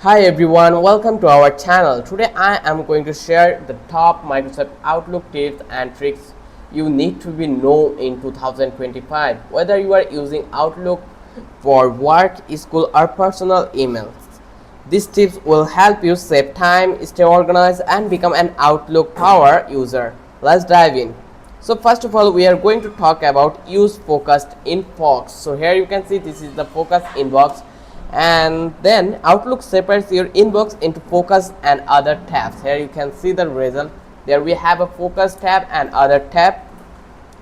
Hi everyone, welcome to our channel. Today I am going to share the top Microsoft Outlook tips and tricks you need to be know in 2025. Whether you are using Outlook for work, school or personal emails, these tips will help you save time, stay organized and become an Outlook power user. Let's dive in. So first of all, we are going to talk about use focused inbox. So here you can see this is the focus inbox, and then Outlook separates your inbox into focus and other tabs. Here you can see the result. There we have a focus tab and other tab.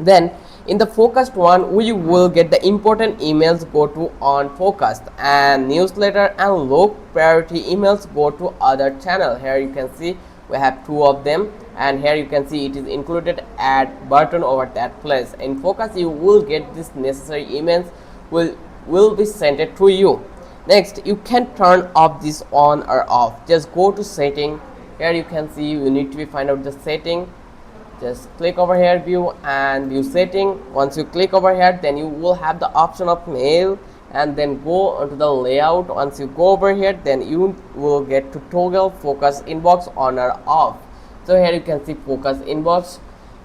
Then in the focused one, we will get the important emails go to on focused, and newsletter and low priority emails go to other channel. Here you can see we have two of them, and here you can see it is included add button over that place. In focus you will get this necessary emails will be sent to you. Next, you can turn off this on or off. Just go to setting. Here you can see you need to find out the setting. Just click over here, view and view setting. Once you click over here, then you will have the option of mail, and then go onto the layout. Once you go over here, then you will get to toggle focus inbox on or off. So here you can see focus inbox.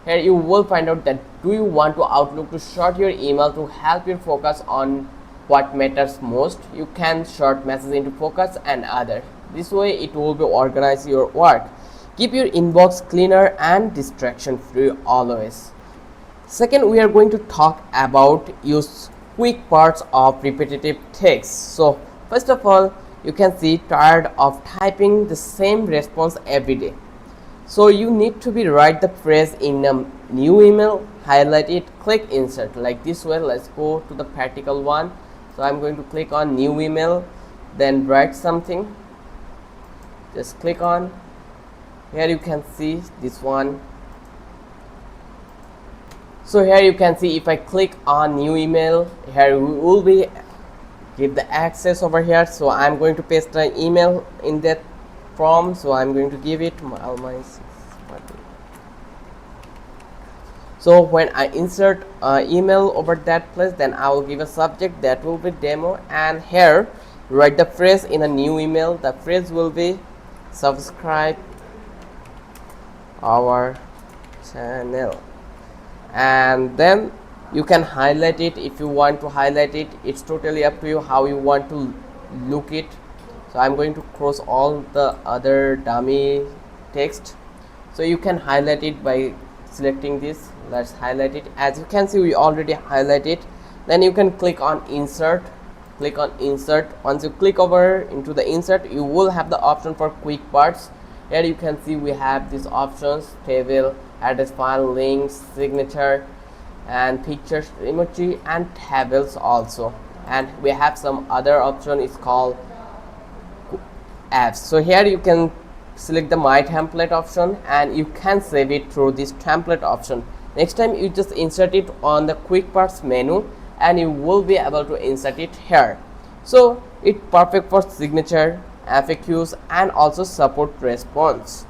Here you will find out that do you want to Outlook to sort your email to help you focus on what matters most. You can sort message into focus and other. This way it will be organize your work. Keep your inbox cleaner and distraction free always. Second, we are going to talk about use quick parts of repetitive text. So first of all, you can see tired of typing the same response every day. So you need to be write the phrase in a new email, highlight it, click insert like this way. Let's go to the practical one. So I'm going to click on new email, then write something. Just click on. Here you can see this one. So here you can see if I click on new email, here we will be give the access over here. So I'm going to paste the email in that form. So I'm going to give it so when I insert email over that place, then I will give a subject that will be demo, and here write the phrase in a new email. The phrase will be subscribe our channel, and then you can highlight it if you want to highlight it. It's totally up to you how you want to look it. So I'm going to cross all the other dummy text, so you can highlight it by selecting this. Let's highlight it. As you can see, we already highlight it. Then you can click on insert. Click on insert. Once you click over into the insert, you will have the option for quick parts. Here you can see we have these options: table, address file, links, signature and pictures, emoji and tables also. And we have some other option, it's called apps. So here you can select the my template option, and you can save it through this template option. Next time you just insert it on the quick parts menu, and you will be able to insert it here. So it's perfect for signature, FAQs and also support response.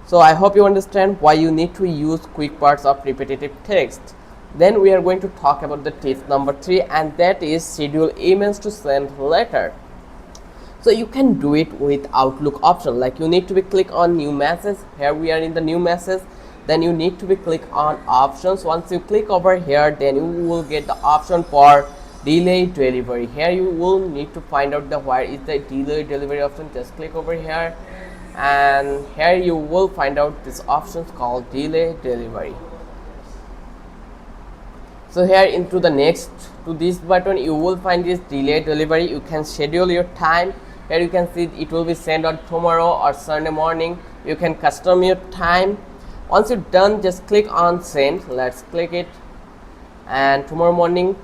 So I hope you understand why you need to use quick parts of repetitive text. Then we are going to talk about the tip number 3, and that is schedule emails to send later. So you can do it with Outlook option. Like you need to be click on new message. Here we are in the new message. Then you need to be click on options. Once you click over here, then you will get the option for delay delivery. Here you will need to find out the where is the delay delivery option. Just click over here, and here you will find out this option called delay delivery. So here into the next to this button, you will find this delay delivery. You can schedule your time. Here you can see it will be sent on tomorrow or Sunday morning. You can custom your time. Once you're done, just click on send. Let's click it, and tomorrow morning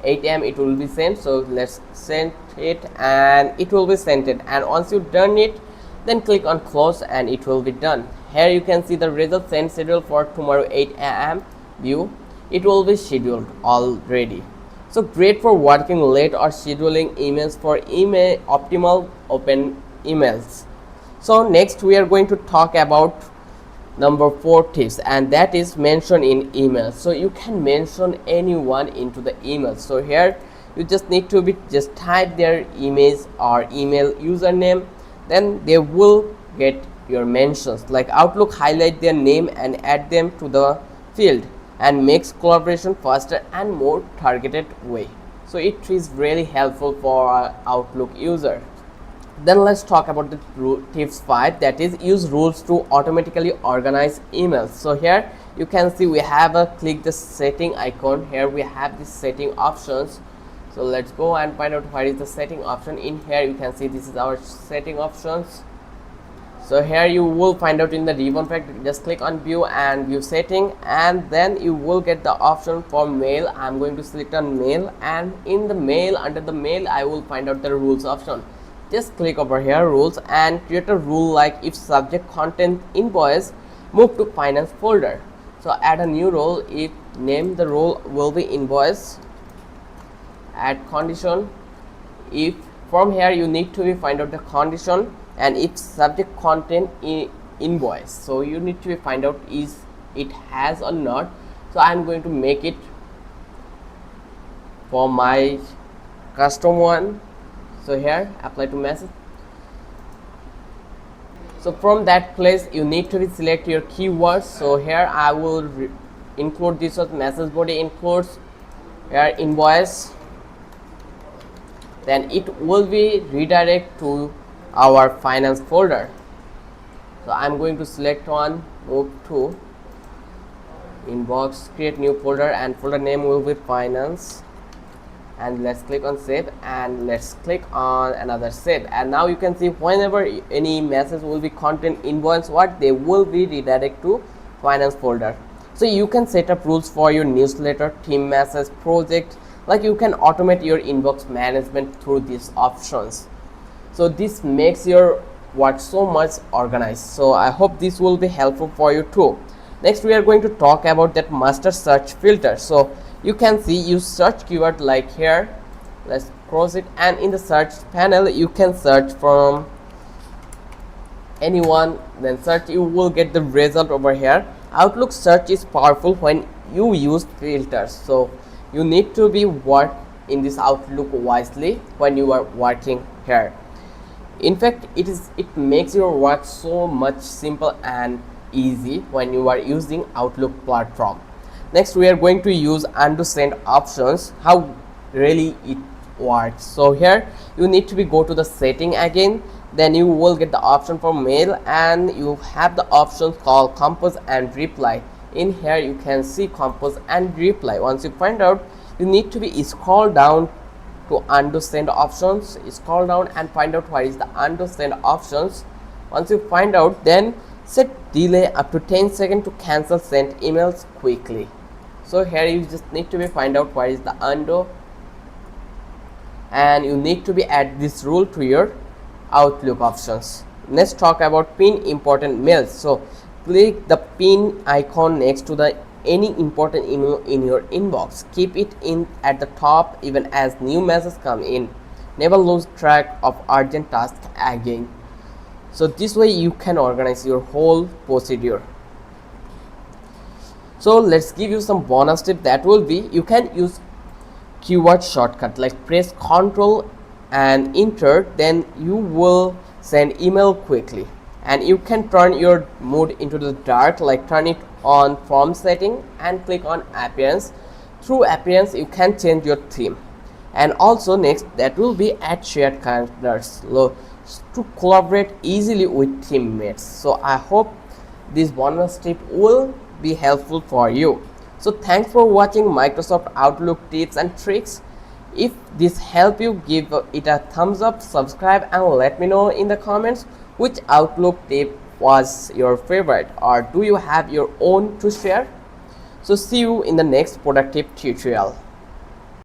8 AM it will be sent. So let's send it, and it will be sent it. And once you've done it, then click on close, and it will be done. Here you can see the result send schedule for tomorrow 8 AM. View, it will be scheduled already. So great for working late or scheduling emails for email optimal open emails. So next we are going to talk about number 4 tips, and that is mention in email. So you can mention anyone into the email. So here you just need to be just type their image or email username, then they will get your mentions. Like Outlook highlight their name and add them to the field and makes collaboration faster and more targeted way. So it is really helpful for our Outlook user. Then let's talk about the tips 5, that is use rules to automatically organize emails. So here you can see we have a click the setting icon. Here we have the setting options. So let's go and find out what is the setting option. In here you can see this is our setting options. So here you will find out in the ribbon pack, just click on view and view setting, and then you will get the option for mail. I'm going to select on mail, and in the mail, under the mail, I will find out the rules option. Just click over here rules and create a rule like if subject content invoice, move to finance folder. So add a new role. If name the role will be invoice, add condition. If from here you need to find out the condition, and if subject content invoice, so you need to find out is it has or not. So I'm going to make it for my custom one. So here apply to message. So from that place you need to select your keywords. So here I will include this as message body includes here invoice, then it will be redirect to our finance folder. So I'm going to select one, move to inbox, create new folder, and folder name will be finance, and let's click on save, and let's click on another save. And now you can see whenever any message will be content invoice, what they will be redirect to finance folder. So you can set up rules for your newsletter, team message, project, like you can automate your inbox management through these options. So this makes your work so much organized. So I hope this will be helpful for you too. Next we are going to talk about that master search filter. So you can see you search keyword like here, let's close it, and in the search panel you can search from anyone, then search, you will get the result over here. Outlook search is powerful when you use filters, so you need to be work in this Outlook wisely when you are working here. In fact, it makes your work so much simple and easy when you are using Outlook platform. Next we are going to use undo send options, how really it works. So here you need to go to the setting again, then you will get the option for mail, and you have the options called compose and reply. In here you can see compose and reply. Once you find out, you need to be scroll down to undo send options, scroll down and find out what is the undo send options. Once you find out, then set delay up to 10 seconds to cancel sent emails quickly. So here you just need to be find out what is the undo, and you need to be add this rule to your Outlook options. Let's talk about pin important mails. So click the pin icon next to the any important email in your inbox. Keep it in at the top even as new messages come in. Never lose track of urgent tasks again. So this way you can organize your whole procedure. So let's give you some bonus tip, that will be you can use keyword shortcut like press Ctrl and enter, then you will send email quickly. And you can turn your mode into the dark, like turn it on from setting and click on appearance. Through appearance you can change your theme. And also next, that will be add shared calendars to collaborate easily with teammates. So I hope this bonus tip will be helpful for you. So thanks for watching Microsoft Outlook tips and tricks. If this helped you, give it a thumbs up, subscribe, and let me know in the comments which Outlook tip was your favorite, or do you have your own to share. So see you in the next productive tutorial.